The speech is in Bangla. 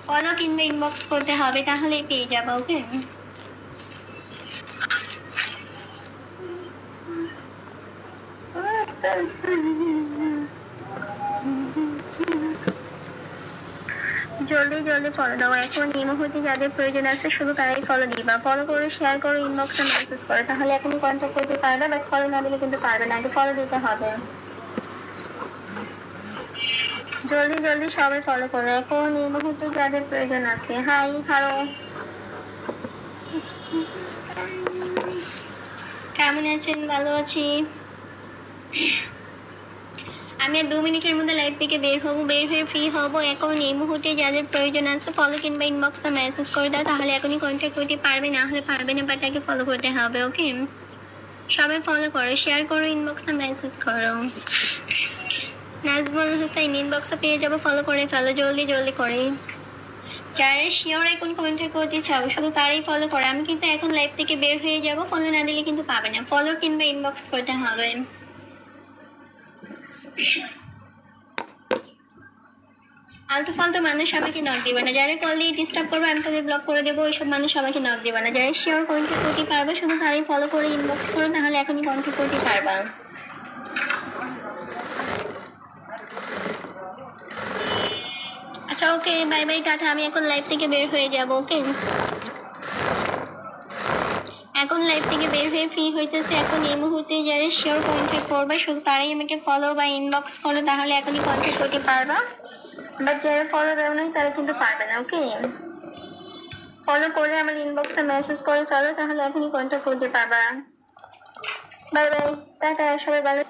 ফলো কিংবা ইনবক্স করতে হবে, তাহলেই পেয়ে যাবো। ওকে, জলদি জলদি ফলো দাও এখন। এই মুহূর্তে যাদের প্রয়োজন আছে শুধু তারাই ফলো দিবা। ফলো করে শেয়ার করো, ইনবক্সে মেসেজ করো, তাহলে এখনই কন্ট্যাক্ট করতে পারবে। বাট ফলো না দিলে কিন্তু পারবে না, আগে ফলো দিতে হবে। জলদি জলদি সবাই ফলো করো এখন এই মুহূর্তে যাদের প্রয়োজন আছে। হাই, হ্যালো, কেমন আছেন? ভালো আছি। আমি 2 মিনিটের মধ্যে লাইভ থেকে বের হয়ে ফ্রি হব। এখন এই মুহূর্তে যাদের প্রয়োজন আছে ফলো কিংবা ইনবক্সে মেসেজ করে দাও, তাহলে এখনই কন্ট্যাক্ট করতে পারবে, না হলে পারবে না। বাট আগে ফলো করতে হবে। ওকে, সবাই ফলো করো, শেয়ার করো, ইনবক্সে মেসেজ করো। নাজমুল হোসেন, ইনবক্সে পেয়ে যাবো, ফলো করে ফেলো জলদি জলদি করে। যারা শিওর এখন কন্ট্যাক্ট করতে চাও শুধু তারাই ফলো করো। আমি কিন্তু এখন লাইভ থেকে বের হয়ে যাব, ফলো না দিলে কিন্তু পাবে না। ফলো কিংবা ইনবক্স করতে হবে। আলতু ফালতু মানুষ সবাইকে নক দিবে না, যারা কল দিয়ে ডিস্টার্ব করবে আমি তাদের ব্লক করে দেবো। ওইসব মানুষ সবাইকে নক দিবে না। যারা শিওর কন্ট্যাক্ট করতে পারবে শুধু তারাই ফলো করে ইনবক্স করো, তাহলে এখনই কন্ট্যাক্ট করতে পারবা। আচ্ছা, ওকে, বাই বাই, টাটা। আমি এখন লাইভ থেকে বের হয়ে যাব। ওকে, এখন লাইভ থেকে বের হয়ে ফ্রি হইতেছে। এখন এই মুহূর্তে যারা শিওর কন্ট্যাক্ট করবে শুধু তারাই আমাকে ফলো বা ইনবক্স করো, তাহলে এখনই কন্ট্যাক্ট করতে পারবা। বাট যারা ফলো দেও নাই তারা কিন্তু পারবে না। ওকে, ফলো করে আমার ইনবক্সে মেসেজ করে ফেলো, তাহলে এখনই কন্ট্যাক্ট করতে পারবা। বাই বাই, টাটা, সবাই ভালো।